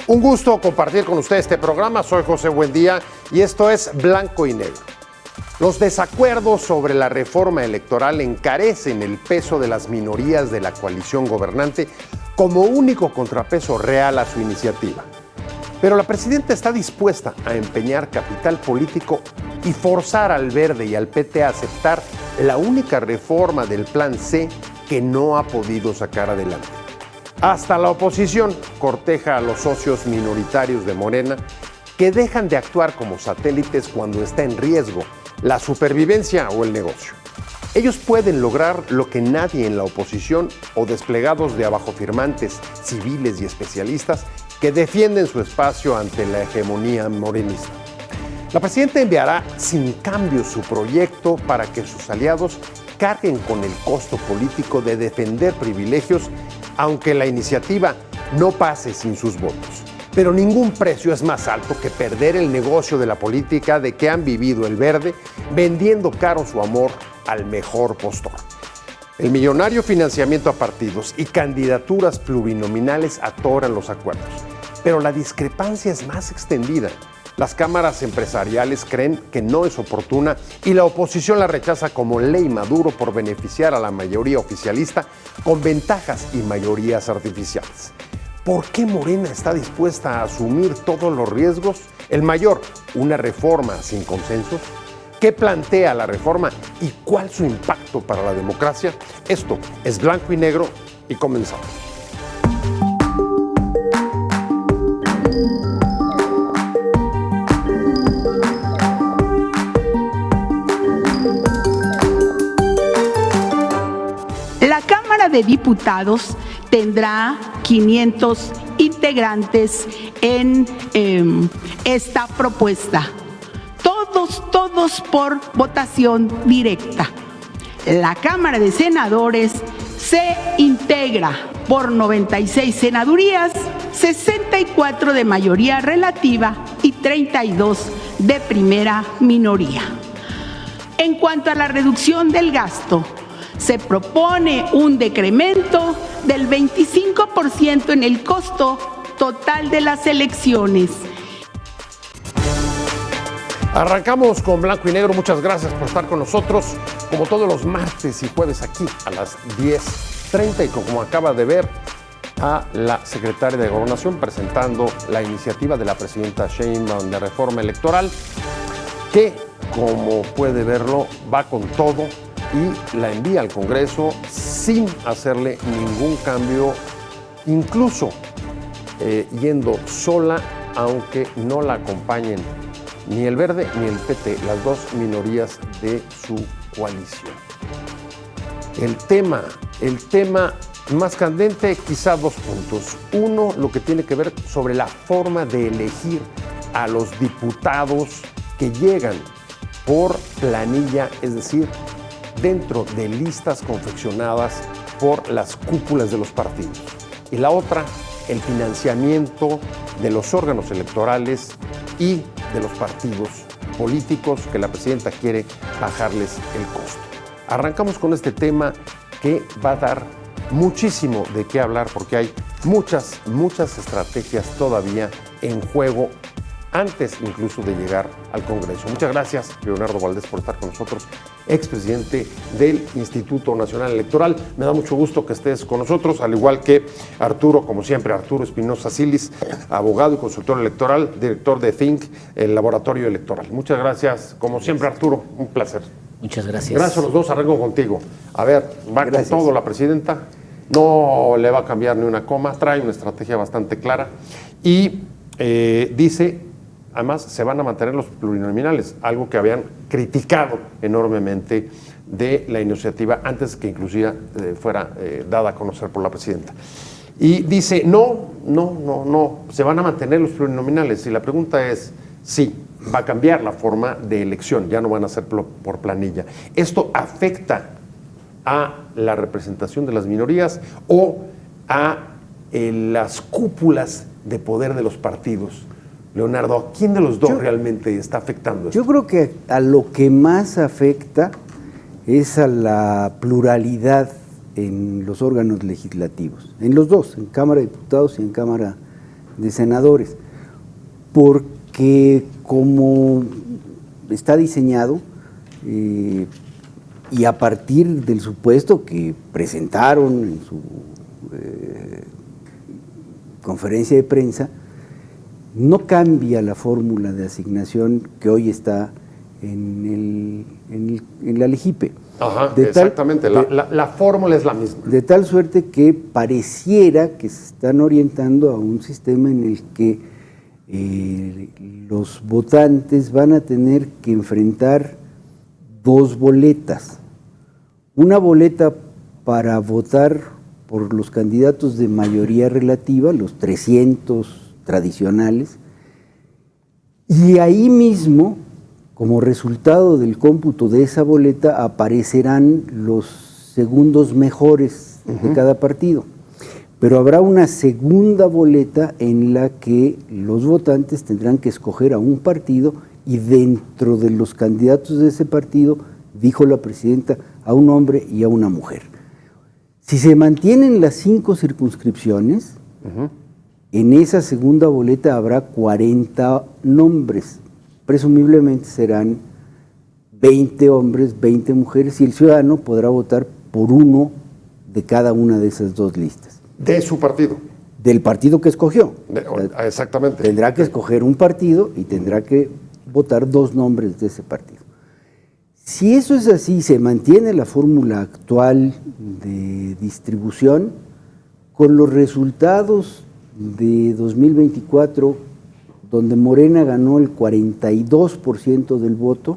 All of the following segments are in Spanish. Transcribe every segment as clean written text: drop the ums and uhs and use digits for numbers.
Un gusto compartir con ustedes este programa. Soy José Buendía y esto es Blanco y Negro. Los desacuerdos sobre la reforma electoral encarecen el peso de las minorías de la coalición gobernante como único contrapeso real a su iniciativa. Pero la presidenta está dispuesta a empeñar capital político y forzar al Verde y al PT a aceptar la única reforma del Plan C que no ha podido sacar adelante. Hasta la oposición corteja a los socios minoritarios de Morena que dejan de actuar como satélites cuando está en riesgo la supervivencia o el negocio. Ellos pueden lograr lo que nadie en la oposición o desplegados de abajofirmantes, civiles y especialistas que defienden su espacio ante la hegemonía morenista. La presidenta enviará sin cambio su proyecto para que sus aliados carguen con el costo político de defender privilegios, aunque la iniciativa no pase sin sus votos. Pero ningún precio es más alto que perder el negocio de la política de que han vivido el Verde, vendiendo caro su amor al mejor postor. El millonario financiamiento a partidos y candidaturas plurinominales atoran los acuerdos. Pero la discrepancia es más extendida. Las cámaras empresariales creen que no es oportuna y la oposición la rechaza como ley Maduro por beneficiar a la mayoría oficialista con ventajas y mayorías artificiales. ¿Por qué Morena está dispuesta a asumir todos los riesgos? El mayor, una reforma sin consenso. ¿Qué plantea la reforma y cuál su impacto para la democracia? Esto es Blanco y Negro y comenzamos. La Cámara de Diputados tendrá 500 integrantes en esta propuesta. Todos por votación directa. La Cámara de Senadores se integra por 96 senadurías, 64 de mayoría relativa y 32 de primera minoría. En cuanto a la reducción del gasto, se propone un decremento del 25% en el costo total de las elecciones. Arrancamos con Blanco y Negro. Muchas gracias por estar con nosotros, como todos los martes y jueves aquí a las 10:30 y como acaba de ver a la secretaria de Gobernación presentando la iniciativa de la presidenta Sheinbaum de reforma electoral que, como puede verlo, va con todo y la envía al Congreso sin hacerle ningún cambio, incluso yendo sola, aunque no la acompañen ni el Verde ni el PT, las dos minorías de su coalición. El tema más candente, quizá dos puntos. Uno, lo que tiene que ver sobre la forma de elegir a los diputados que llegan por planilla, es decir, dentro de listas confeccionadas por las cúpulas de los partidos. Y la otra, el financiamiento de los órganos electorales y de los partidos políticos que la presidenta quiere bajarles el costo. Arrancamos con este tema que va a dar muchísimo de qué hablar porque hay muchas estrategias todavía en juego antes incluso de llegar al Congreso. Muchas gracias, Leonardo Valdés, por estar con nosotros, expresidente del Instituto Nacional Electoral. Me da mucho gusto que estés con nosotros, al igual que Arturo, como siempre, Arturo Espinosa Silis, abogado y consultor electoral, director de Think, el laboratorio electoral. Muchas gracias, como siempre, Arturo, un placer. Muchas gracias. Gracias a los dos, arranco contigo. A ver, va con todo la presidenta, no le va a cambiar ni una coma, trae una estrategia bastante clara y dice... Además, se van a mantener los plurinominales, algo que habían criticado enormemente de la iniciativa antes que inclusive fuera dada a conocer por la presidenta. Y dice, no, se van a mantener los plurinominales. Y la pregunta es, sí, va a cambiar la forma de elección, ya no van a ser por planilla. ¿Esto afecta a la representación de las minorías o a las cúpulas de poder de los partidos? Leonardo, ¿a quién de los dos realmente está afectando esto? Yo creo que a lo que más afecta es a la pluralidad en los órganos legislativos, en los dos, en Cámara de Diputados y en Cámara de senadores, porque como está diseñado y a partir del supuesto que presentaron en su conferencia de prensa, no cambia la fórmula de asignación que hoy está en la LEGIPE. Ajá, exactamente, la fórmula es la misma. De tal suerte que pareciera que se están orientando a un sistema en el que los votantes van a tener que enfrentar dos boletas. Una boleta para votar por los candidatos de mayoría relativa, los 300 tradicionales, y ahí mismo, como resultado del cómputo de esa boleta, aparecerán los segundos mejores de cada partido. Pero habrá una segunda boleta en la que los votantes tendrán que escoger a un partido y dentro de los candidatos de ese partido, dijo la presidenta, a un hombre y a una mujer. Si se mantienen las 5 circunscripciones, en esa segunda boleta habrá 40 nombres. Presumiblemente serán 20 hombres, 20 mujeres, y el ciudadano podrá votar por uno de cada una de esas dos listas. ¿De su partido? Del partido que escogió. Exactamente. Tendrá que escoger un partido y tendrá que votar 2 nombres de ese partido. Si eso es así, se mantiene la fórmula actual de distribución, con los resultados de 2024, donde Morena ganó el 42% del voto,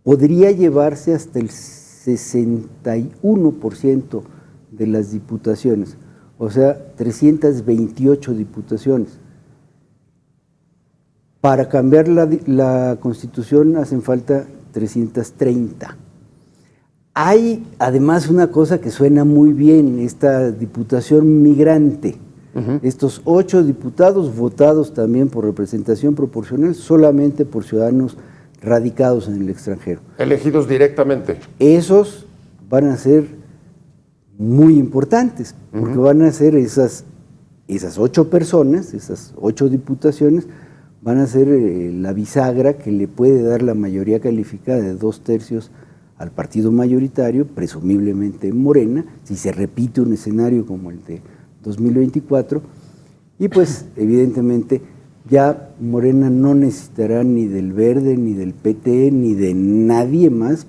podría llevarse hasta el 61% de las diputaciones, o sea, 328 diputaciones. Para cambiar la Constitución hacen falta 330. Hay además una cosa que suena muy bien, esta diputación migrante. Estos 8 diputados votados también por representación proporcional solamente por ciudadanos radicados en el extranjero. Elegidos directamente. Esos van a ser muy importantes, porque van a ser esas 8 personas, esas 8 diputaciones, van a ser la bisagra que le puede dar la mayoría calificada de 2/3 al partido mayoritario, presumiblemente Morena, si se repite un escenario como el de 2024, y pues evidentemente ya Morena no necesitará ni del Verde, ni del PT, ni de nadie más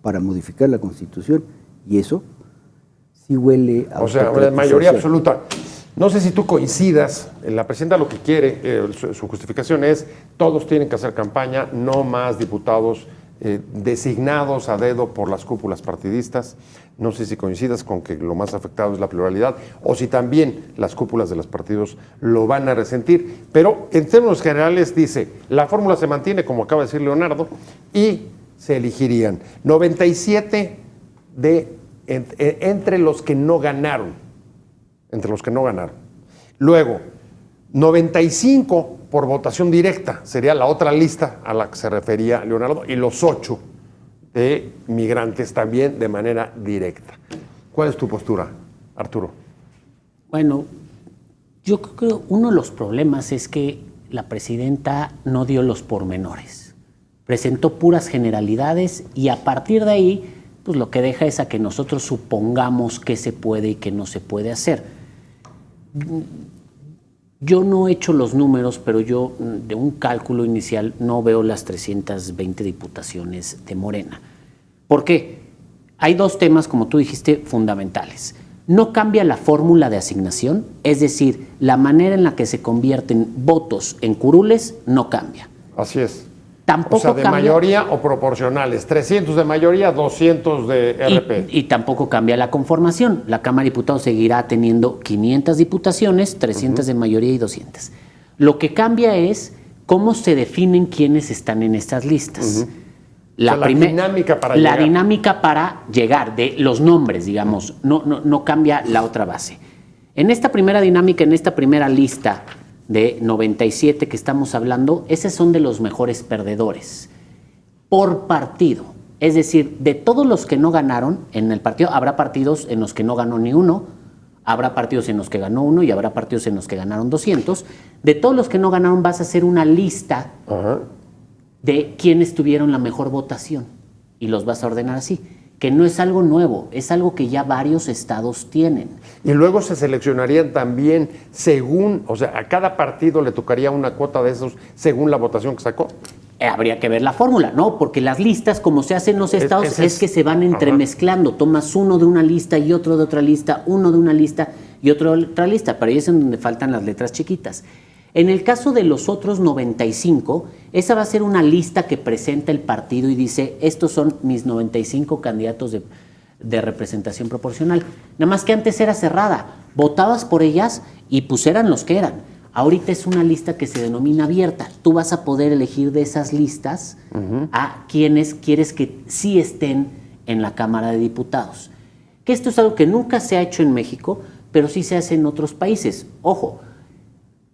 para modificar la Constitución, y eso sí huele a... O sea, mayoría absoluta. No sé si tú coincidas, la presidenta lo que quiere, su justificación es, todos tienen que hacer campaña, no más diputados designados a dedo por las cúpulas partidistas. No sé si coincidas con que lo más afectado es la pluralidad, o si también las cúpulas de los partidos lo van a resentir. Pero en términos generales dice, la fórmula se mantiene, como acaba de decir Leonardo, y se elegirían 97 entre los que no ganaron. Luego, 95 por votación directa, sería la otra lista a la que se refería Leonardo, y los 8 de migrantes también de manera directa. ¿Cuál es tu postura, Arturo? Bueno, yo creo que uno de los problemas es que la presidenta no dio los pormenores. Presentó puras generalidades y a partir de ahí, pues lo que deja es a que nosotros supongamos qué se puede y qué no se puede hacer. Yo no he hecho los números, pero yo de un cálculo inicial no veo las 320 diputaciones de Morena. ¿Por qué? Hay 2 temas, como tú dijiste, fundamentales. No cambia la fórmula de asignación, es decir, la manera en la que se convierten votos en curules no cambia. Así es. Tampoco o sea, de cambia, mayoría o proporcionales, 300 de mayoría, 200 de RP. Y tampoco cambia la conformación. La Cámara de Diputados seguirá teniendo 500 diputaciones, 300 de mayoría y 200. Lo que cambia es cómo se definen quiénes están en estas listas. La dinámica para llegar. La dinámica para llegar, de los nombres, digamos, no cambia la otra base. En esta primera dinámica, en esta primera lista de 97 que estamos hablando, esos son de los mejores perdedores por partido. Es decir, de todos los que no ganaron en el partido, habrá partidos en los que no ganó ni uno, Habrá partidos en los que ganó 1 y habrá partidos en los que ganaron 200. De todos los que no ganaron vas a hacer una lista de quiénes tuvieron la mejor votación y los vas a ordenar así, que no es algo nuevo, es algo que ya varios estados tienen. Y luego se seleccionarían también según, o sea, a cada partido le tocaría una cuota de esos según la votación que sacó. Habría que ver la fórmula, ¿no? Porque las listas, como se hacen en los estados, es que se van entremezclando. Tomas uno de una lista y otro de otra lista, uno de una lista y otro de otra lista, pero ahí es en donde faltan las letras chiquitas. En el caso de los otros 95, esa va a ser una lista que presenta el partido y dice, estos son mis 95 candidatos de representación proporcional. Nada más que antes era cerrada, votabas por ellas y pues eran los que eran. Ahorita es una lista que se denomina abierta. Tú vas a poder elegir de esas listas a quienes quieres que sí estén en la Cámara de Diputados. Que esto es algo que nunca se ha hecho en México, pero sí se hace en otros países. Ojo,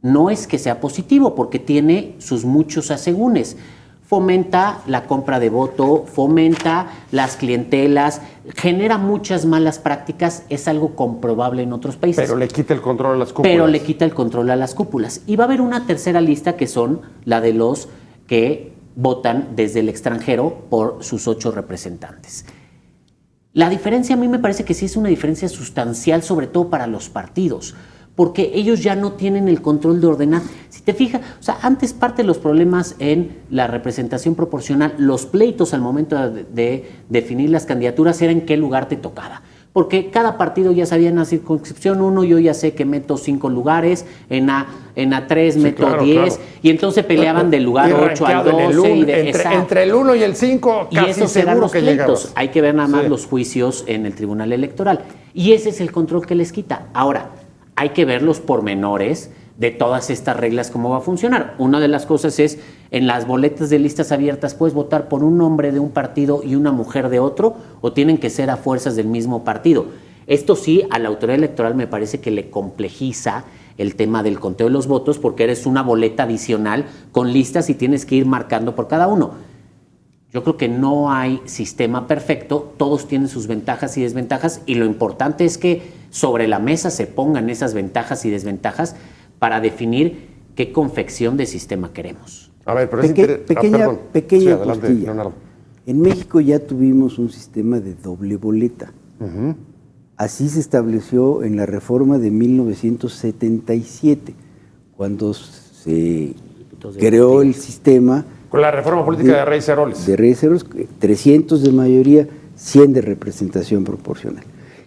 no es que sea positivo porque tiene sus muchos asegúnes. Fomenta la compra de voto, fomenta las clientelas, genera muchas malas prácticas, es algo comprobable en otros países. Pero le quita el control a las cúpulas. Pero le quita el control a las cúpulas. Y va a haber una tercera lista que son la de los que votan desde el extranjero por sus 8 representantes. La diferencia a mí me parece que sí es una diferencia sustancial, sobre todo para los partidos, porque ellos ya no tienen el control de ordenar. Si te fijas, o sea, antes parte de los problemas en la representación proporcional, los pleitos al momento de definir las candidaturas era en qué lugar te tocaba. Porque cada partido ya sabía en la circunscripción 1, yo ya sé que meto 5 lugares, en A3 meto 10, y entonces peleaban del lugar 8 al 12. Entre el 1 y el 5, casi seguro que llegabas. Hay que ver nada más los juicios en el Tribunal Electoral. Y ese es el control que les quita. Ahora, hay que ver los pormenores de todas estas reglas, cómo va a funcionar. Una de las cosas es, en las boletas de listas abiertas, ¿puedes votar por un hombre de un partido y una mujer de otro? ¿O tienen que ser a fuerzas del mismo partido? Esto sí, a la autoridad electoral me parece que le complejiza el tema del conteo de los votos, porque eres una boleta adicional con listas y tienes que ir marcando por cada uno. Yo creo que no hay sistema perfecto, todos tienen sus ventajas y desventajas, y lo importante es que sobre la mesa se pongan esas ventajas y desventajas para definir qué confección de sistema queremos. A ver, pero pequeña postilla. En México ya tuvimos un sistema de doble boleta. Así se estableció en la reforma de 1977, cuando se creó el sistema. Con la reforma política de Reyes Heroles. De Reyes Heroles, 300 de mayoría, 100 de representación proporcional.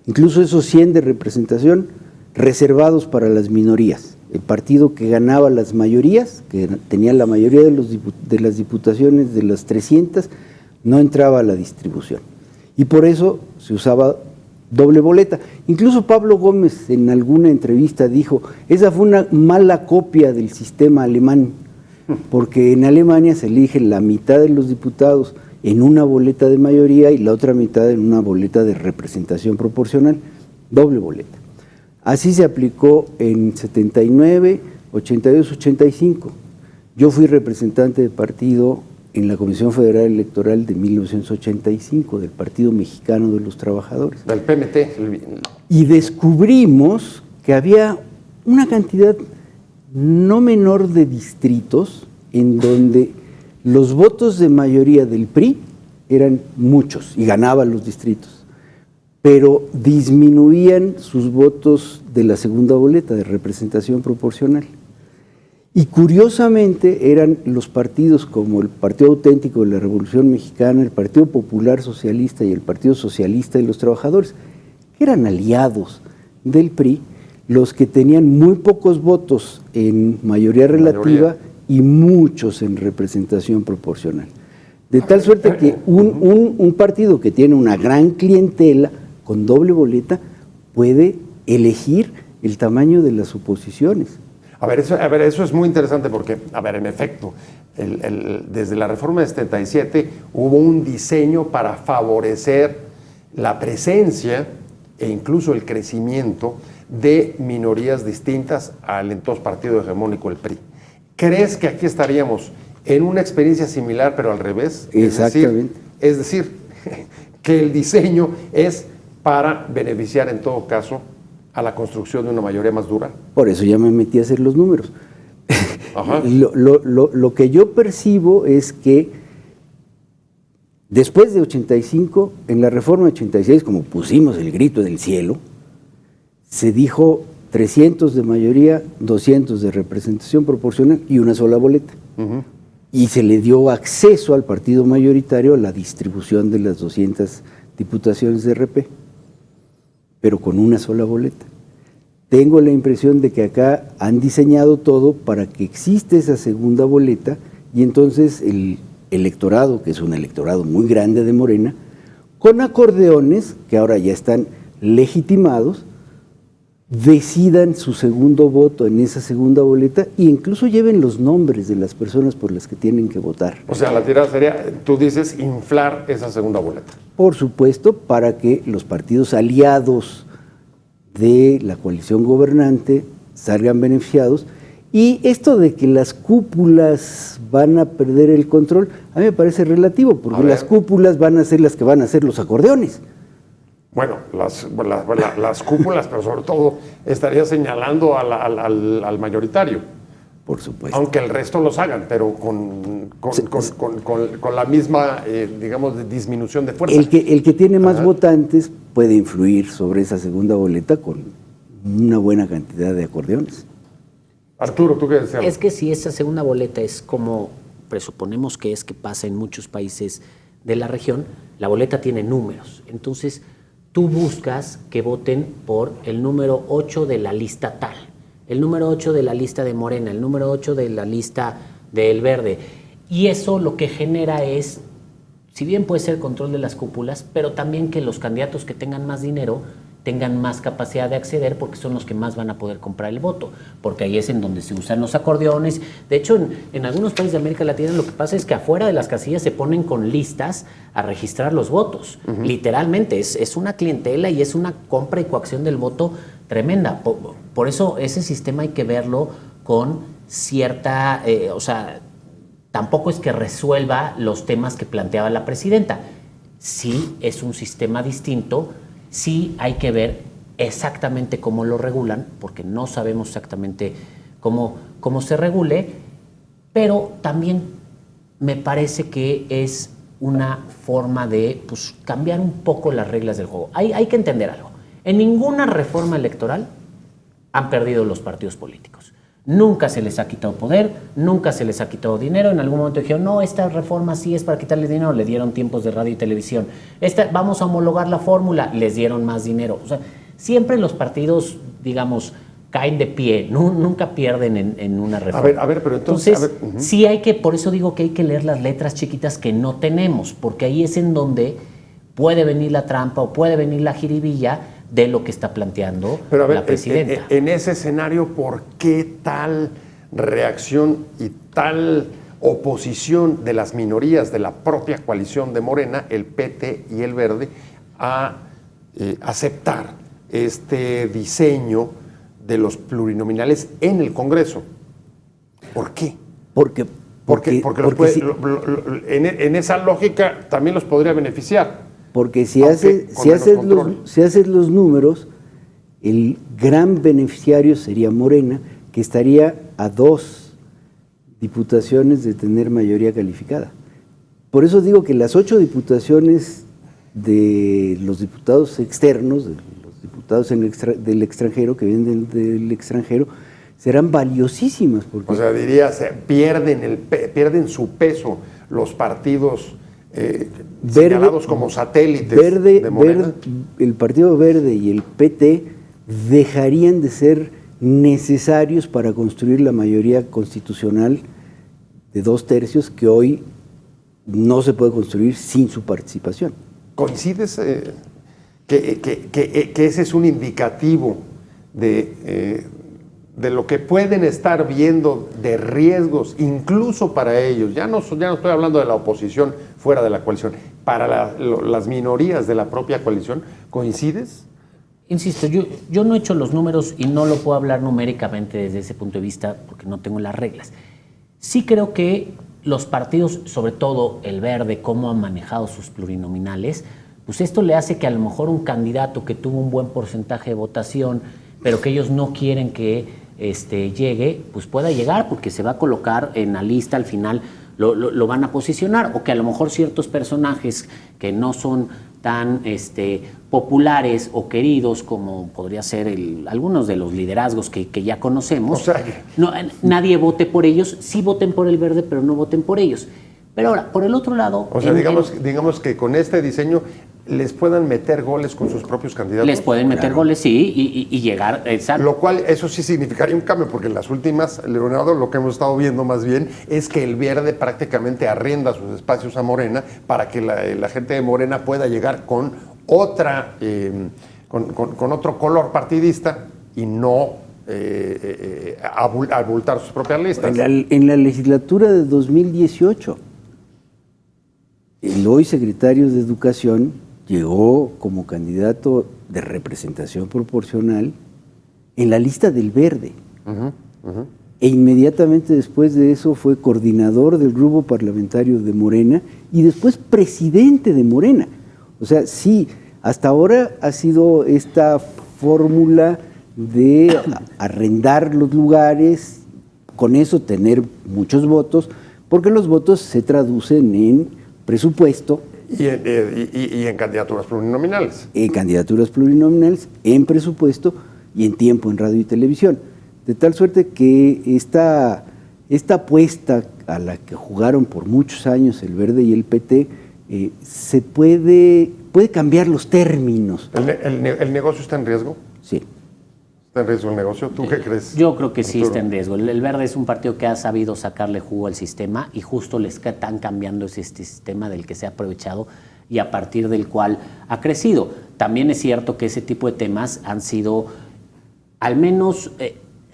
Incluso esos 100 de representación reservados para las minorías. El partido que ganaba las mayorías, que tenía la mayoría de las diputaciones de las 300, no entraba a la distribución. Y por eso se usaba doble boleta. Incluso Pablo Gómez en alguna entrevista dijo, esa fue una mala copia del sistema alemán, porque en Alemania se elige la mitad de los diputados en una boleta de mayoría y la otra mitad en una boleta de representación proporcional, doble boleta. Así se aplicó en 79, 82, 85. Yo fui representante de partido en la Comisión Federal Electoral de 1985, del Partido Mexicano de los Trabajadores. Del PMT. Y descubrimos que había una cantidad no menor de distritos en donde los votos de mayoría del PRI eran muchos y ganaban los distritos, pero disminuían sus votos de la segunda boleta de representación proporcional. Y curiosamente eran los partidos como el Partido Auténtico de la Revolución Mexicana, el Partido Popular Socialista y el Partido Socialista de los Trabajadores, que eran aliados del PRI, los que tenían muy pocos votos en mayoría relativa y muchos en representación proporcional. De tal suerte que un partido que tiene una gran clientela con doble boleta puede elegir el tamaño de las oposiciones. A ver, eso es muy interesante porque, en efecto, desde la reforma de 77 hubo un diseño para favorecer la presencia e incluso el crecimiento de minorías distintas al entonces partido hegemónico, el PRI. ¿Crees que aquí estaríamos en una experiencia similar, pero al revés? Exactamente. Es decir, que el diseño es para beneficiar en todo caso a la construcción de una mayoría más dura? Por eso ya me metí a hacer los números. Ajá. Lo que yo percibo es que después de 85, en la reforma de 86, como pusimos el grito del cielo, se dijo 300 de mayoría, 200 de representación proporcional y una sola boleta. Uh-huh. Y se le dio acceso al partido mayoritario a la distribución de las 200 diputaciones de RP, pero con una sola boleta. Tengo la impresión de que acá han diseñado todo para que exista esa segunda boleta y entonces el electorado, que es un electorado muy grande de Morena, con acordeones que ahora ya están legitimados, decidan su segundo voto en esa segunda boleta e incluso lleven los nombres de las personas por las que tienen que votar. O sea, la tirada sería, tú dices, inflar esa segunda boleta. Por supuesto, para que los partidos aliados de la coalición gobernante salgan beneficiados. Y esto de que las cúpulas van a perder el control, a mí me parece relativo, porque las cúpulas van a ser las que van a ser los acordeones. Bueno, las cúpulas, pero sobre todo estaría señalando al mayoritario. Por supuesto. Aunque el resto los hagan, pero con la misma, digamos, disminución de fuerza. El que tiene más votantes puede influir sobre esa segunda boleta con una buena cantidad de acordeones. Arturo, ¿tú qué decías? Es que si esa segunda boleta es como presuponemos que pasa en muchos países de la región, la boleta tiene números. Entonces, tú buscas que voten por el número 8 de la lista tal, el número 8 de la lista de Morena, el número 8 de la lista del Verde. Y eso lo que genera es, si bien puede ser control de las cúpulas, pero también que los candidatos que tengan más dinero tengan más capacidad de acceder porque son los que más van a poder comprar el voto, porque ahí es en donde se usan los acordeones. De hecho, en algunos países de América Latina lo que pasa es que afuera de las casillas se ponen con listas a registrar los votos. Uh-huh. Literalmente, es una clientela y es una compra y coacción del voto tremenda. Por eso ese sistema hay que verlo con cierta... o sea, tampoco es que resuelva los temas que planteaba la presidenta. Sí es un sistema distinto. Sí hay que ver exactamente cómo lo regulan, porque no sabemos exactamente cómo se regule, pero también me parece que es una forma de cambiar un poco las reglas del juego. Hay que entender algo. En ninguna reforma electoral han perdido los partidos políticos. Nunca se les ha quitado poder, nunca se les ha quitado dinero. En algún momento dijeron, no, esta reforma sí es para quitarles dinero, le dieron tiempos de radio y televisión. Vamos a homologar la fórmula, les dieron más dinero. O sea, siempre los partidos, digamos, caen de pie, nunca pierden en una reforma. A ver, pero entonces sí hay que, por eso digo que hay que leer las letras chiquitas que no tenemos, porque ahí es en donde puede venir la trampa o puede venir la jiribilla de lo que está planteando la presidenta. En ese escenario, ¿por qué tal reacción y tal oposición de las minorías de la propia coalición de Morena, el PT y el Verde, a aceptar este diseño de los plurinominales en el Congreso? ¿Por qué? Porque en esa lógica también los podría beneficiar. Porque si haces los números, el gran beneficiario sería Morena, que estaría a 2 diputaciones de tener mayoría calificada. Por eso digo que las 8 diputaciones de los diputados externos, de los diputados del extranjero, que vienen del extranjero, serán valiosísimas. Porque, o sea, dirías, pierden su peso los partidos señalados como satélites de Morena. El Partido Verde y el PT dejarían de ser necesarios para construir la mayoría constitucional de 2/3 que hoy no se puede construir sin su participación. ¿Coincides que ese es un indicativo de lo que pueden estar viendo de riesgos, incluso para ellos? Ya no estoy hablando de la oposición fuera de la coalición, para las minorías de la propia coalición. ¿Coincides? Insisto, yo no he hecho los números y no lo puedo hablar numéricamente desde ese punto de vista porque no tengo las reglas. Sí creo que los partidos, sobre todo el Verde, cómo han manejado sus plurinominales, pues esto le hace que a lo mejor un candidato que tuvo un buen porcentaje de votación pero que ellos no quieren que llegue, pues pueda llegar, porque se va a colocar en la lista al final, lo van a posicionar, o que a lo mejor ciertos personajes que no son tan populares o queridos como podría ser algunos de los liderazgos que ya conocemos, O sea, nadie vote por ellos, sí voten por el verde, pero no voten por ellos. Pero ahora, por el otro lado... O sea, digamos que con este diseño les puedan meter goles con sus propios candidatos. Les pueden meter goles, sí, y llegar... Exacto. Lo cual, eso sí significaría un cambio, porque en las últimas, Leonardo, lo que hemos estado viendo más bien es que el verde prácticamente arrienda sus espacios a Morena para que la gente de Morena pueda llegar con otra, con otro color partidista y no abultar sus propias listas. En la legislatura de 2018, el hoy secretario de Educación llegó como candidato de representación proporcional en la lista del Verde. E inmediatamente después de eso fue coordinador del grupo parlamentario de Morena y después presidente de Morena. O sea, sí, hasta ahora ha sido esta fórmula de arrendar los lugares, con eso tener muchos votos, porque los votos se traducen en presupuesto. Y en candidaturas plurinominales. En candidaturas plurinominales, en presupuesto y en tiempo en radio y televisión. De tal suerte que esta apuesta a la que jugaron por muchos años el Verde y el PT, se puede cambiar los términos. ¿El negocio está en riesgo? Sí. ¿Está en riesgo el negocio? ¿Tú qué crees? Yo creo que sí Arturo? está en riesgo. El Verde es un partido que ha sabido sacarle jugo al sistema y justo les están cambiando este sistema del que se ha aprovechado y a partir del cual ha crecido. También es cierto que ese tipo de temas han sido al menos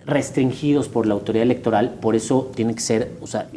restringidos por la autoridad electoral, por eso tiene que ser, o sea,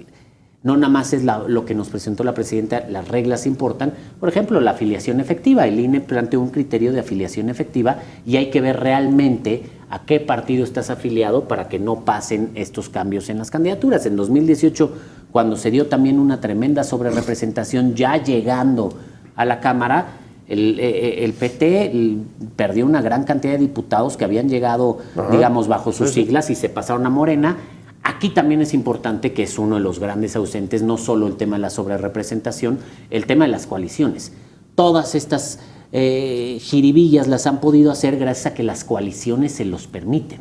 no nada más es lo que nos presentó la presidenta, las reglas importan. Por ejemplo, la afiliación efectiva. El INE planteó un criterio de afiliación efectiva y hay que ver realmente a qué partido estás afiliado para que no pasen estos cambios en las candidaturas. En 2018, cuando se dio también una tremenda sobrerepresentación ya llegando a la Cámara, el PT perdió una gran cantidad de diputados que habían llegado, digamos, bajo sus siglas y se pasaron a Morena. Aquí también es importante, que es uno de los grandes ausentes, no solo el tema de la sobrerepresentación, el tema de las coaliciones. Todas estas jiribillas las han podido hacer gracias a que las coaliciones se los permiten.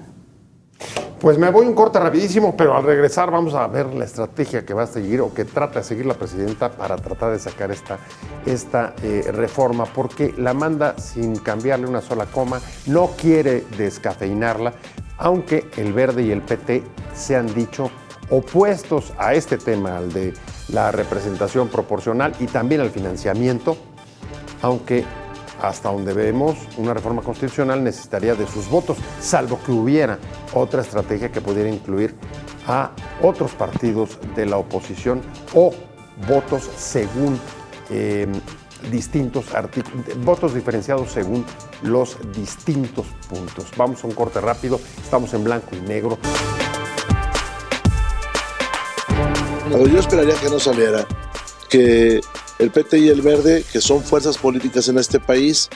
Pues me voy un corte rapidísimo, pero al regresar vamos a ver la estrategia que va a seguir o que trata de seguir la presidenta para tratar de sacar esta reforma, porque la manda sin cambiarle una sola coma, no quiere descafeinarla, aunque el Verde y el PT se han dicho opuestos a este tema, al de la representación proporcional y también al financiamiento, aunque hasta donde vemos, una reforma constitucional necesitaría de sus votos, salvo que hubiera otra estrategia que pudiera incluir a otros partidos de la oposición o votos según votos diferenciados según los distintos puntos. Vamos a un corte rápido, estamos en blanco y negro. Yo esperaría que no saliera, que el PT y el Verde, que son fuerzas políticas en este país,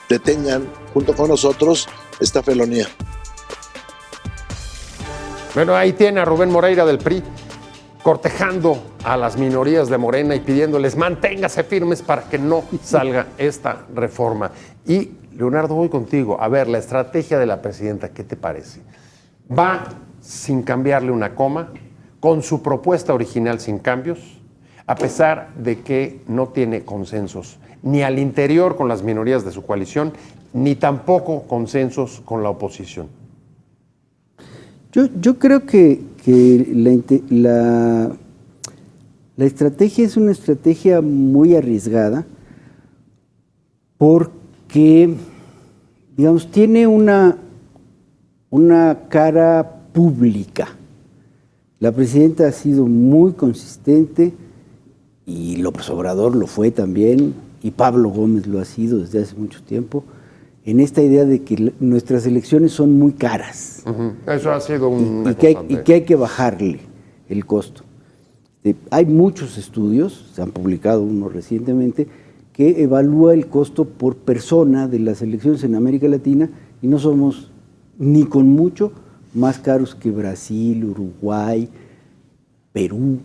detengan junto con nosotros esta felonía. Bueno, ahí tiene a Rubén Moreira del PRI cortejando a las minorías de Morena y pidiéndoles manténgase firmes para que no salga esta reforma. Y Leonardo, voy contigo. A ver, la estrategia de la presidenta, ¿qué te parece? ¿Va sin cambiarle una coma, con su propuesta original sin cambios, a pesar de que no tiene consensos ni al interior con las minorías de su coalición, ni tampoco consensos con la oposición? Yo creo que la estrategia es una estrategia muy arriesgada porque, digamos, tiene una cara pública. La presidenta ha sido muy consistente y López Obrador lo fue también y Pablo Gómez lo ha sido desde hace mucho tiempo, en esta idea de que nuestras elecciones son muy caras. Eso ha sido y que hay que bajarle el costo. Hay muchos estudios, se han publicado uno recientemente, que evalúa el costo por persona de las elecciones en América Latina y no somos ni con mucho más caros que Brasil, Uruguay, Perú,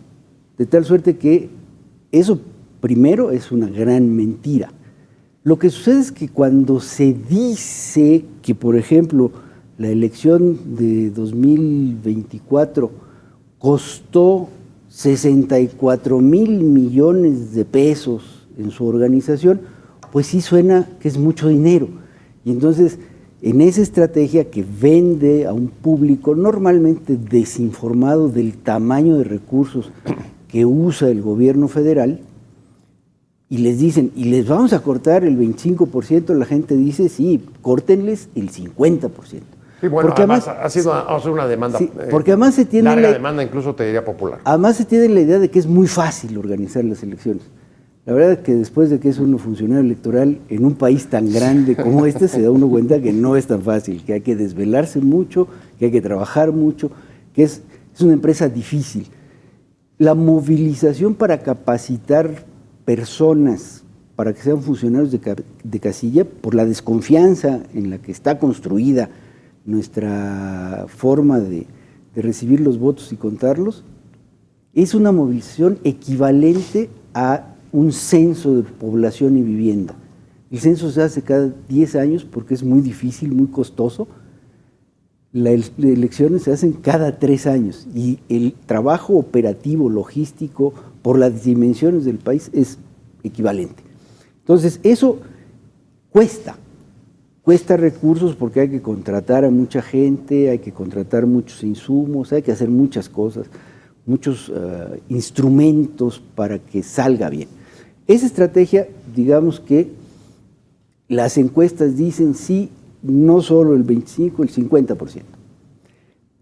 de tal suerte que eso primero es una gran mentira. Lo que sucede es que cuando se dice que, por ejemplo, la elección de 2024 costó 64,000 millones de pesos en su organización, pues sí suena que es mucho dinero. Y entonces, en esa estrategia que vende a un público normalmente desinformado del tamaño de recursos que usa el gobierno federal, y les dicen, y les vamos a cortar el 25%, la gente dice, sí, córtenles el 50%. Sí, bueno, porque además ha sido una demanda, sí, porque además se tiene larga demanda, incluso te diría popular. Además se tiene la idea de que es muy fácil organizar las elecciones. La verdad es que después de que es uno funcionario electoral en un país tan grande como este, se da uno cuenta que no es tan fácil, que hay que desvelarse mucho, que hay que trabajar mucho, que es una empresa difícil. La movilización para capacitar personas para que sean funcionarios de casilla, por la desconfianza en la que está construida nuestra forma de recibir los votos y contarlos, es una movilización equivalente a un censo de población y vivienda. El censo se hace cada 10 años porque es muy difícil, muy costoso. Las elecciones se hacen cada 3 años y el trabajo operativo, logístico, por las dimensiones del país es equivalente. Entonces, eso cuesta recursos porque hay que contratar a mucha gente, hay que contratar muchos insumos, hay que hacer muchas cosas, muchos instrumentos para que salga bien. Esa estrategia, digamos que las encuestas dicen sí, no solo el 25, el 50%.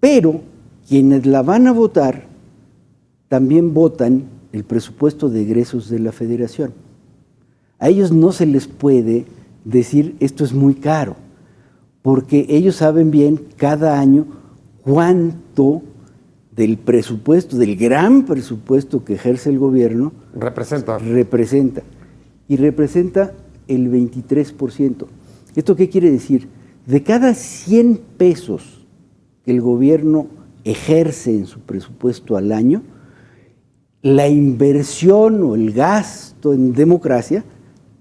Pero quienes la van a votar también votan el presupuesto de egresos de la Federación. A ellos no se les puede decir esto es muy caro, porque ellos saben bien cada año cuánto del presupuesto, del gran presupuesto que ejerce el gobierno, representa el 23%. ¿Esto qué quiere decir? De cada 100 pesos que el gobierno ejerce en su presupuesto al año, la inversión o el gasto en democracia,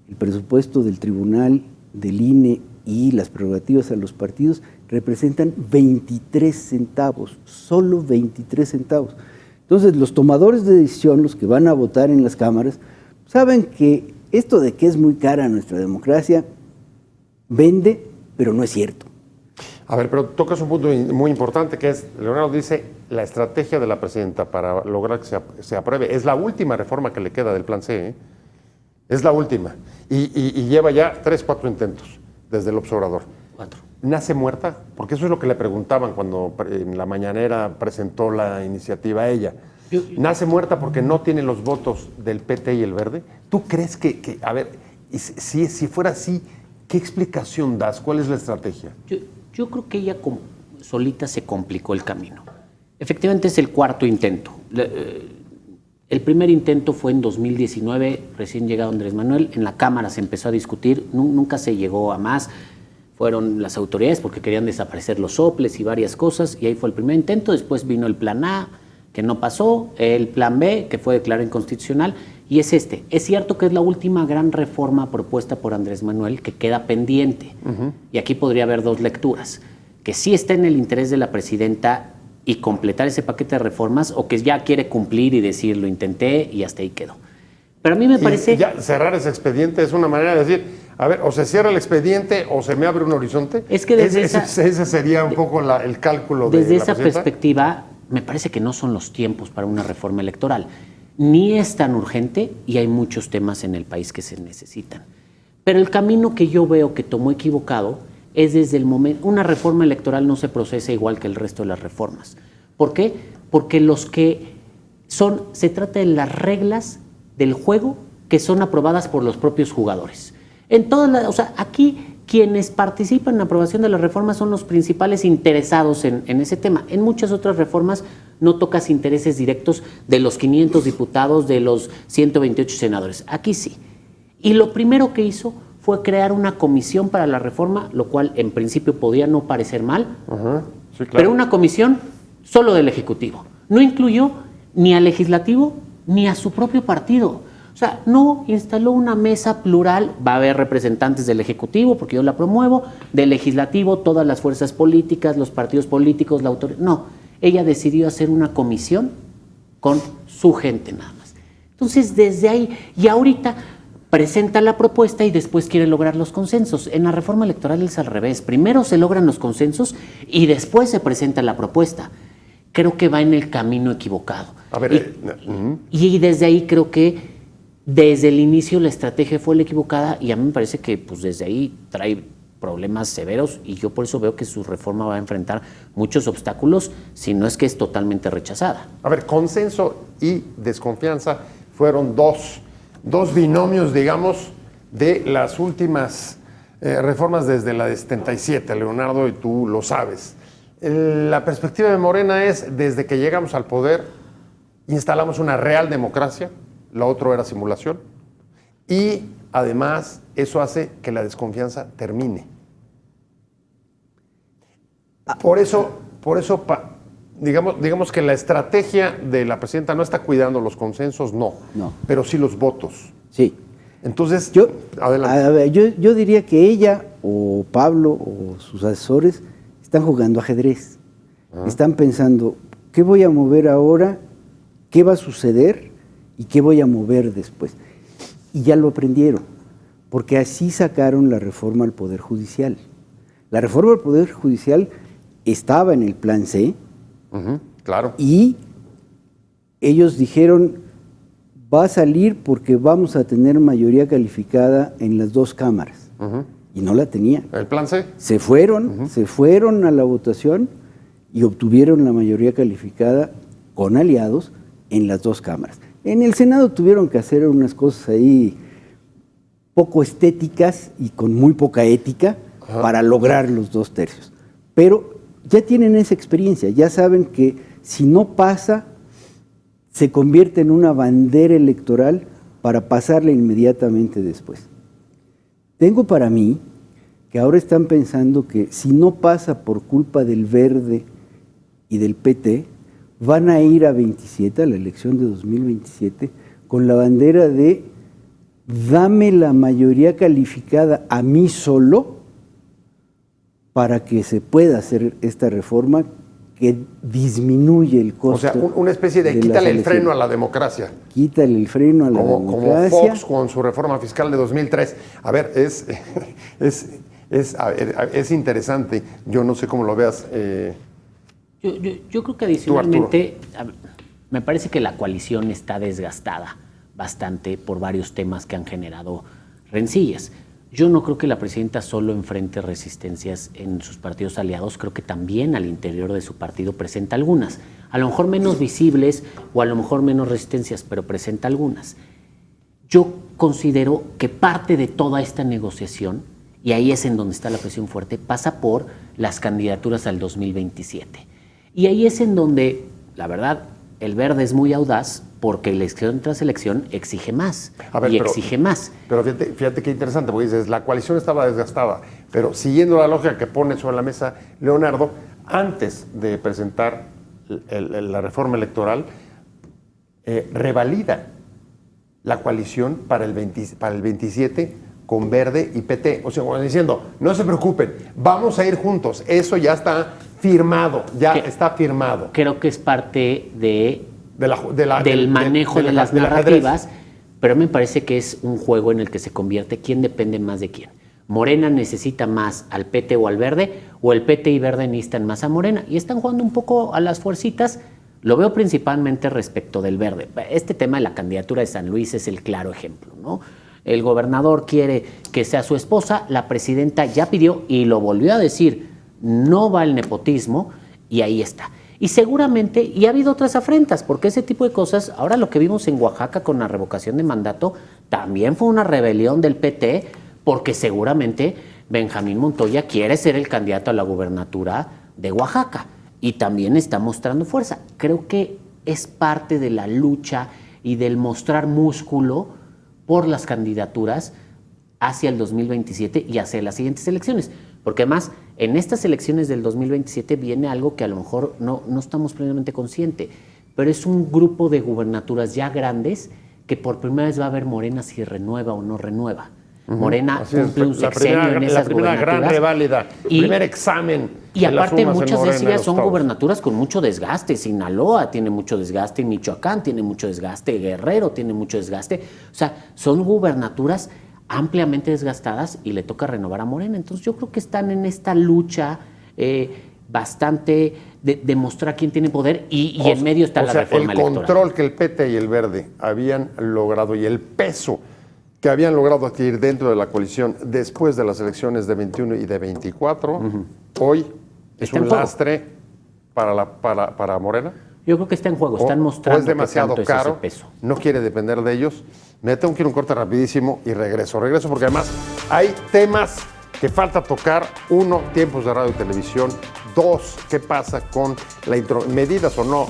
el presupuesto del tribunal, del INE y las prerrogativas a los partidos representan 23 centavos, solo 23 centavos. Entonces, los tomadores de decisión, los que van a votar en las cámaras, saben que esto de que es muy cara nuestra democracia vende, pero no es cierto. A ver, pero tocas un punto muy importante que es, Leonardo dice, la estrategia de la presidenta para lograr que se apruebe. Es la última reforma que le queda del plan C, ¿eh? Es la última. Y lleva ya 3, 4 intentos desde el observador. 4. ¿Nace muerta? Porque eso es lo que le preguntaban cuando en la mañanera presentó la iniciativa a ella. ¿Nace muerta porque no tiene los votos del PT y el Verde? ¿Tú crees que a ver, si fuera así, qué explicación das? ¿Cuál es la estrategia? Yo creo que ella solita se complicó el camino. Efectivamente es el 4º intento. El primer intento fue en 2019, recién llegado Andrés Manuel, en la Cámara se empezó a discutir, nunca se llegó a más, fueron las autoridades porque querían desaparecer los soples y varias cosas, y ahí fue el primer intento. Después vino el plan A, que no pasó, el plan B, que fue declarado inconstitucional, y es este. Es cierto que es la última gran reforma propuesta por Andrés Manuel que queda pendiente, y aquí podría haber 2 lecturas, que sí está en el interés de la presidenta y completar ese paquete de reformas, o que ya quiere cumplir y decir, lo intenté y hasta ahí quedó. Pero a mí me parece... Ya cerrar ese expediente es una manera de decir, a ver, o se cierra el expediente o se me abre un horizonte. Es que desde ese sería un poco el cálculo de la desde esa presidenta. perspectiva, me parece que no son los tiempos para una reforma electoral. Ni es tan urgente y hay muchos temas en el país que se necesitan. Pero el camino que yo veo que tomó equivocado es desde el momento... Una reforma electoral no se procesa igual que el resto de las reformas. ¿Por qué? Porque se trata de las reglas del juego que son aprobadas por los propios jugadores. Aquí quienes participan en la aprobación de las reformas son los principales interesados en ese tema. En muchas otras reformas no tocas intereses directos de los 500 diputados, de los 128 senadores. Aquí sí. Y lo primero que hizo fue fue crear una comisión para la reforma, lo cual en principio podía no parecer mal, Sí, claro. pero una comisión solo del Ejecutivo. No incluyó ni al Legislativo ni a su propio partido. O sea, no instaló una mesa plural. Va a haber representantes del Ejecutivo, porque yo la promuevo, del Legislativo, todas las fuerzas políticas, los partidos políticos, la autoridad. No, ella decidió hacer una comisión con su gente nada más. Entonces, desde ahí, y ahorita presenta la propuesta y después quiere lograr los consensos. En la reforma electoral es al revés. Primero se logran los consensos y después se presenta la propuesta. Creo que va en el camino equivocado. A ver, Y desde ahí creo que desde el inicio la estrategia fue la equivocada y a mí me parece que pues desde ahí trae problemas severos y yo por eso veo que su reforma va a enfrentar muchos obstáculos, si no es que es totalmente rechazada. A ver, consenso y desconfianza fueron dos binomios, digamos, de las últimas reformas desde la de 77, Leonardo, y tú lo sabes. La perspectiva de Morena es, desde que llegamos al poder, instalamos una real democracia, lo otro era simulación, y además eso hace que la desconfianza termine. Por eso digamos que la estrategia de la presidenta no está cuidando los consensos, no, pero sí los votos. Sí. Entonces, adelante. A ver, yo diría que ella o Pablo o sus asesores están jugando ajedrez. Están pensando, ¿qué voy a mover ahora? ¿Qué va a suceder? ¿Y qué voy a mover después? Y ya lo aprendieron, porque así sacaron la reforma al Poder Judicial. La reforma al Poder Judicial estaba en el plan C, claro. Y ellos dijeron, va a salir porque vamos a tener mayoría calificada en las dos cámaras. Y no la tenían. ¿El plan C? Se fueron a la votación y obtuvieron la mayoría calificada con aliados en las dos cámaras. En el Senado tuvieron que hacer unas cosas ahí poco estéticas y con muy poca ética para lograr los 2/3. Pero ya tienen esa experiencia, ya saben que si no pasa, se convierte en una bandera electoral para pasarla inmediatamente después. Tengo para mí que ahora están pensando que si no pasa por culpa del Verde y del PT, van a ir a 27, a la elección de 2027, con la bandera de dame la mayoría calificada a mí solo para que se pueda hacer esta reforma que disminuye el costo. O sea, una especie de quítale el freno a la democracia. Quítale el freno a la democracia. Como Fox con su reforma fiscal de 2003. A ver, es interesante. Yo no sé cómo lo veas. Yo creo que adicionalmente, me parece que la coalición está desgastada bastante por varios temas que han generado rencillas. Yo no creo que la presidenta solo enfrente resistencias en sus partidos aliados, creo que también al interior de su partido presenta algunas, a lo mejor menos visibles o a lo mejor menos resistencias, pero presenta algunas. Yo considero que parte de toda esta negociación, y ahí es en donde está la presión fuerte, pasa por las candidaturas al 2027. Y ahí es en donde, la verdad, el Verde es muy audaz porque elección tras elección exige más exige más. Pero fíjate qué interesante, porque dices, la coalición estaba desgastada, pero siguiendo la lógica que pone sobre la mesa Leonardo, antes de presentar la reforma electoral, revalida la coalición para el 27 con Verde y PT. O sea, como diciendo, no se preocupen, vamos a ir juntos, eso ya está firmado, está firmado. Creo que es parte del manejo de las narrativas, pero me parece que es un juego en el que se convierte quién depende más de quién. ¿Morena necesita más al PT o al Verde? ¿O el PT y Verde necesitan más a Morena? Y están jugando un poco a las fuercitas. Lo veo principalmente respecto del Verde. Este tema de la candidatura de San Luis es el claro ejemplo, ¿no? El gobernador quiere que sea su esposa, la presidenta ya pidió y lo volvió a decir, no va el nepotismo, y ahí está. Y seguramente, y ha habido otras afrentas, porque ese tipo de cosas, ahora lo que vimos en Oaxaca con la revocación de mandato, también fue una rebelión del PT, porque seguramente Benjamín Montoya quiere ser el candidato a la gubernatura de Oaxaca, y también está mostrando fuerza. Creo que es parte de la lucha y del mostrar músculo por las candidaturas hacia el 2027 y hacia las siguientes elecciones. Porque además, en estas elecciones del 2027 viene algo que a lo mejor no estamos plenamente conscientes, pero es un grupo de gubernaturas ya grandes que por primera vez va a ver Morena si renueva o no renueva. Morena cumple un sexenio en esas la primera gubernaturas. gran reválida, primer examen. Y en las aparte urnas en muchas de Morena, ellas los son estados. gubernaturas con mucho desgaste. Sinaloa tiene mucho desgaste, Michoacán tiene mucho desgaste, Guerrero tiene mucho desgaste. O sea, son gubernaturas ampliamente desgastadas y le toca renovar a Morena. Entonces yo creo que están en esta lucha bastante de mostrar quién tiene poder y en medio está la reforma electoral. El control que el PT y el Verde habían logrado y el peso que habían logrado adquirir dentro de la coalición después de las elecciones de 21 y de 24, hoy es Está en un juego. lastre para Morena. Yo creo que está en juego, están mostrando o es demasiado que tanto es caro, ese peso. no quiere depender de ellos. Me tengo que ir a un corte rapidísimo y regreso porque además hay temas que falta tocar. 1, tiempos de radio y televisión. 2, qué pasa con medidas o no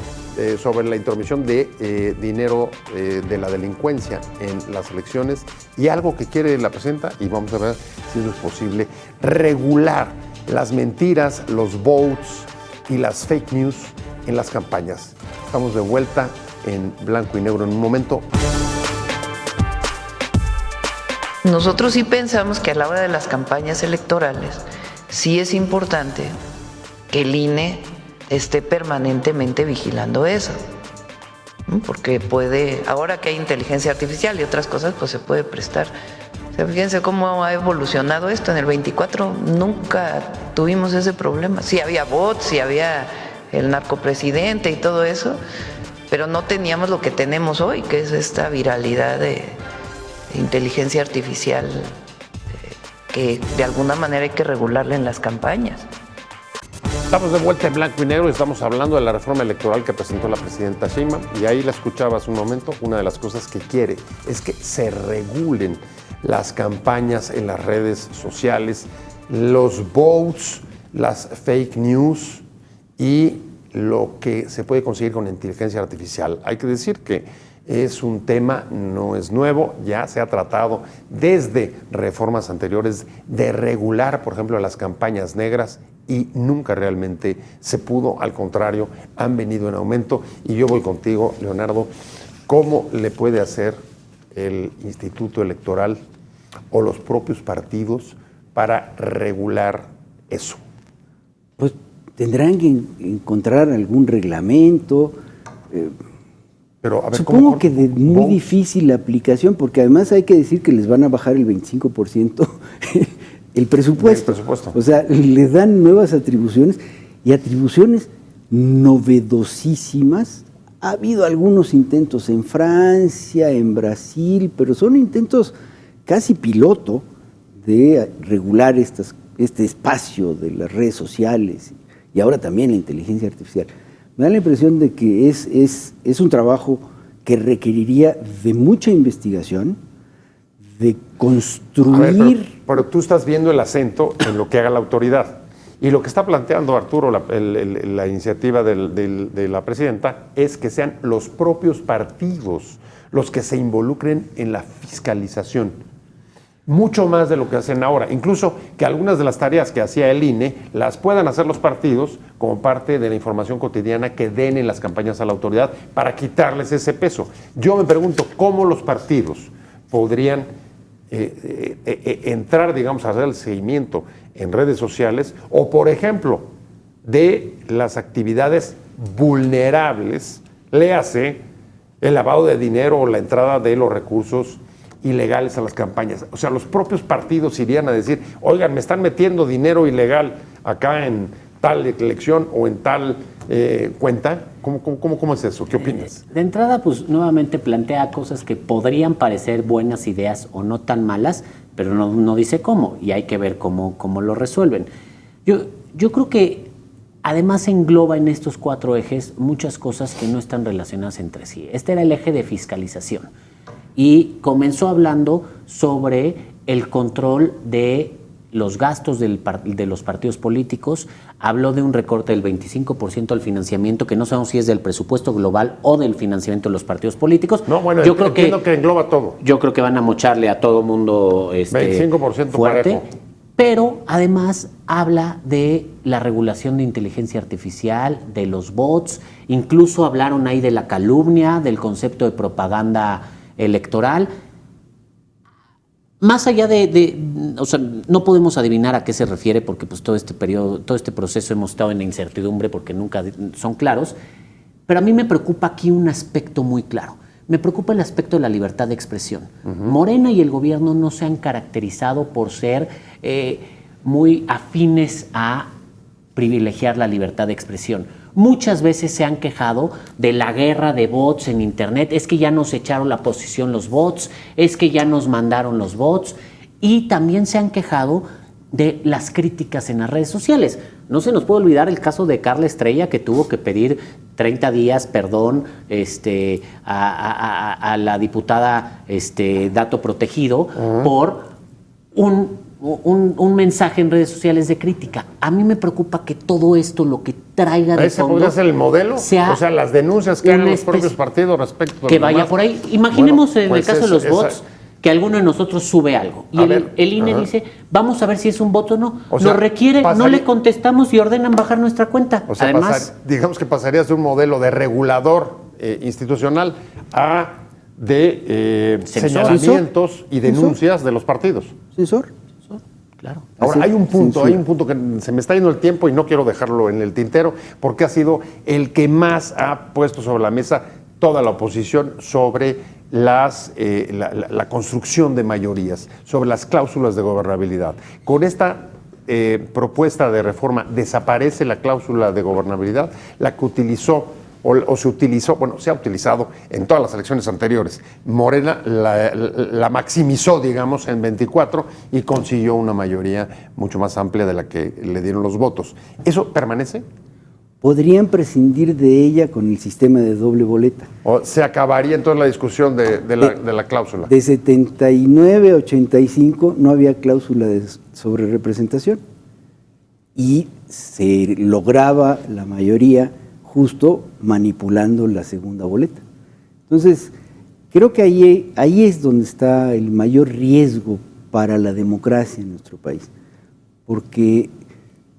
sobre la intromisión de dinero de la delincuencia en las elecciones, y algo que quiere la presidenta, y vamos a ver si eso es posible, regular las mentiras, los votes y las fake news en las campañas. Estamos de vuelta en Blanco y Negro en un momento. Nosotros sí pensamos que a la hora de las campañas electorales sí es importante que el INE esté permanentemente vigilando eso, ¿no? Porque ahora que hay inteligencia artificial y otras cosas, pues se puede prestar. O sea, fíjense cómo ha evolucionado esto. En el 24 nunca tuvimos ese problema. Sí había bots, sí había el narcopresidente y todo eso, pero no teníamos lo que tenemos hoy, que es esta viralidad de inteligencia artificial que de alguna manera hay que regularla en las campañas. Estamos de vuelta en Blanco y Negro y estamos hablando de la reforma electoral que presentó la presidenta Sheinbaum, y ahí la escuchaba hace un momento. Una de las cosas que quiere es que se regulen las campañas en las redes sociales, los votes, las fake news y lo que se puede conseguir con inteligencia artificial. Hay que decir que es un tema, no es nuevo, ya se ha tratado desde reformas anteriores de regular, por ejemplo, las campañas negras, y nunca realmente se pudo. Al contrario, han venido en aumento. Y yo voy contigo, Leonardo. ¿Cómo le puede hacer el Instituto Electoral o los propios partidos para regular eso? Pues tendrán que encontrar algún reglamento. Pero, a ver, supongo que de muy difícil aplicación, porque además hay que decir que les van a bajar el 25% el presupuesto. O sea, le dan nuevas atribuciones y atribuciones novedosísimas. Ha habido algunos intentos en Francia, en Brasil, pero son intentos casi piloto de regular este espacio de las redes sociales y ahora también la inteligencia artificial. Me da la impresión de que es un trabajo que requeriría de mucha investigación, de construir... A ver, pero tú estás viendo el acento en lo que haga la autoridad. Y lo que está planteando Arturo, la iniciativa de la presidenta, es que sean los propios partidos los que se involucren en la fiscalización. Mucho más de lo que hacen ahora. Incluso que algunas de las tareas que hacía el INE las puedan hacer los partidos como parte de la información cotidiana que den en las campañas a la autoridad para quitarles ese peso. Yo me pregunto cómo los partidos podrían entrar, digamos, a hacer el seguimiento en redes sociales o, por ejemplo, de las actividades vulnerables, léase el lavado de dinero o la entrada de los recursos ilegales a las campañas. O sea, los propios partidos irían a decir, oigan, me están metiendo dinero ilegal acá en tal elección o en tal cuenta. ¿Cómo es eso? ¿Qué opinas? De entrada, pues nuevamente plantea cosas que podrían parecer buenas ideas o no tan malas, pero no dice cómo, y hay que ver cómo lo resuelven. Yo creo que además engloba en estos 4 ejes muchas cosas que no están relacionadas entre sí. Este era el eje de fiscalización y comenzó hablando sobre el control de los gastos de los partidos políticos, habló de un recorte del 25% al financiamiento, que no sabemos si es del presupuesto global o del financiamiento de los partidos políticos. No, bueno, yo creo que engloba todo. Yo creo que van a mocharle a todo mundo 25% fuerte. parejo. Pero además habla de la regulación de inteligencia artificial, de los bots, incluso hablaron ahí de la calumnia, del concepto de propaganda electoral. Más allá o sea, no podemos adivinar a qué se refiere, porque pues todo este periodo, todo este proceso hemos estado en la incertidumbre porque nunca son claros, pero a mí me preocupa aquí un aspecto muy claro. Me preocupa el aspecto de la libertad de expresión. Morena y el gobierno no se han caracterizado por ser muy afines a privilegiar la libertad de expresión. Muchas veces se han quejado de la guerra de bots en Internet. Es que ya nos echaron la posición los bots, es que ya nos mandaron los bots. Y también se han quejado de las críticas en las redes sociales. No se nos puede olvidar el caso de Carla Estrella, que tuvo que pedir 30 días perdón a la diputada Dato Protegido por un mensaje en redes sociales de crítica. A mí me preocupa que todo esto lo que traiga de ¿Ese fondo podría ser el modelo? O sea, las denuncias que hagan los propios partidos respecto a que vaya por ahí. Imaginemos en el caso de los bots, que alguno de nosotros sube algo y el INE dice, vamos a ver si es un bot o no. Lo requiere, no le contestamos y ordenan bajar nuestra cuenta. O sea, además, digamos que pasarías de un modelo de regulador institucional a de señalamientos y denuncias de los partidos. ¿Censor? Claro. Ahora, hay un punto que se me está yendo el tiempo y no quiero dejarlo en el tintero, porque ha sido el que más ha puesto sobre la mesa toda la oposición sobre la construcción de mayorías, sobre las cláusulas de gobernabilidad. Con esta propuesta de reforma desaparece la cláusula de gobernabilidad, la que utilizó o se utilizó, bueno, se ha utilizado en todas las elecciones anteriores. Morena la maximizó, digamos, en 24 y consiguió una mayoría mucho más amplia de la que le dieron los votos. ¿Eso permanece? Podrían prescindir de ella con el sistema de doble boleta. ¿O se acabaría entonces la discusión de la cláusula? De 79 a 85 no había cláusula de sobrerepresentación y se lograba la mayoría justo manipulando la segunda boleta. Entonces, creo que ahí es donde está el mayor riesgo para la democracia en nuestro país, porque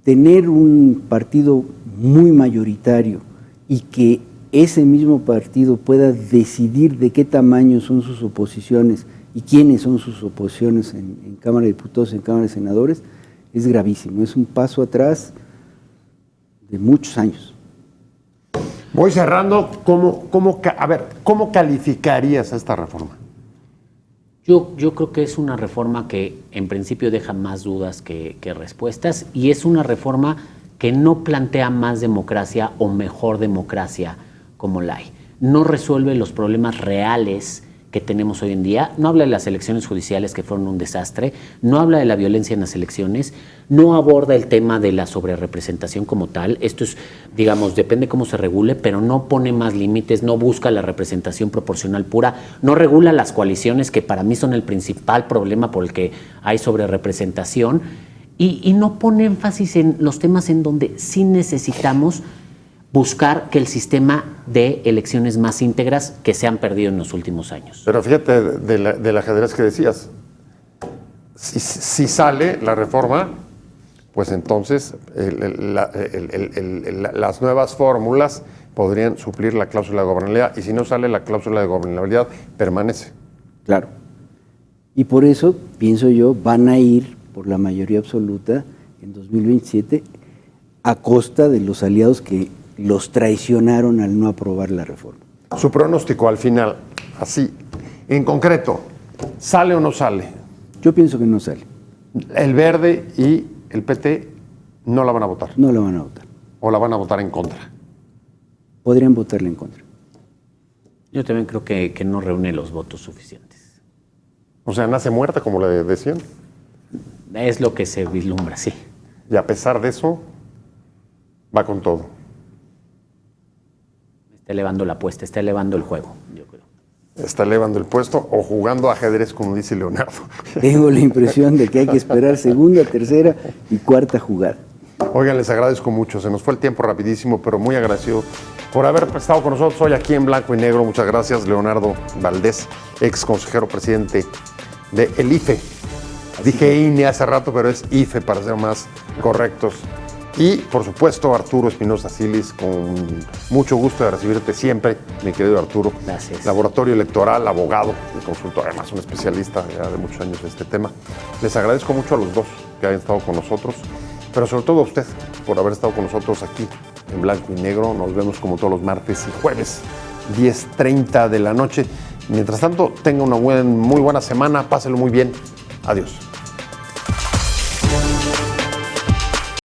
tener un partido muy mayoritario y que ese mismo partido pueda decidir de qué tamaño son sus oposiciones y quiénes son sus oposiciones en Cámara de Diputados, en Cámara de Senadores, es gravísimo, es un paso atrás de muchos años. Voy cerrando. ¿Cómo calificarías esta reforma? Yo creo que es una reforma que en principio deja más dudas que respuestas, y es una reforma que no plantea más democracia o mejor democracia como la hay. No resuelve los problemas reales que tenemos hoy en día, no habla de las elecciones judiciales que fueron un desastre, no habla de la violencia en las elecciones, no aborda el tema de la sobrerepresentación como tal. Esto es, digamos, depende cómo se regule, pero no pone más límites, no busca la representación proporcional pura, no regula las coaliciones, que para mí son el principal problema por el que hay sobrerepresentación, y no pone énfasis en los temas en donde sí necesitamos buscar que el sistema de elecciones más íntegras que se han perdido en los últimos años. Pero fíjate del ajedrez que decías, si sale la reforma, pues entonces las nuevas fórmulas podrían suplir la cláusula de gobernabilidad, y si no sale la cláusula de gobernabilidad, permanece. Claro. Y por eso, pienso yo, van a ir por la mayoría absoluta en 2027 a costa de los aliados que los traicionaron al no aprobar la reforma. Su pronóstico al final, así, en concreto, ¿sale o no sale? Yo pienso que no sale. El Verde y el PT no la van a votar. No la van a votar. ¿O la van a votar en contra? Podrían votarla en contra. Yo también creo que no reúne los votos suficientes. O sea, nace muerta, como le decían. Es lo que se vislumbra, sí. Y a pesar de eso, va con todo. Está elevando la apuesta, está elevando el juego, yo creo. está elevando el puesto o jugando ajedrez, como dice Leonardo. Tengo la impresión de que hay que esperar segunda, tercera y cuarta jugada. Oigan, les agradezco mucho. Se nos fue el tiempo rapidísimo, pero muy agradecido por haber estado con nosotros hoy aquí en Blanco y Negro. Muchas gracias, Leonardo Valdés, ex consejero presidente de el IFE. Dije INE hace rato, pero es IFE para ser más correctos. Y, por supuesto, Arturo Espinosa Silis, con mucho gusto de recibirte siempre, mi querido Arturo. Gracias. Laboratorio Electoral, abogado y consultor, además un especialista ya de muchos años en este tema. Les agradezco mucho a los dos que hayan estado con nosotros, pero sobre todo a usted por haber estado con nosotros aquí en Blanco y Negro. Nos vemos como todos los martes y jueves, 10:30 de la noche. Mientras tanto, tenga una muy buena semana, páselo muy bien. Adiós.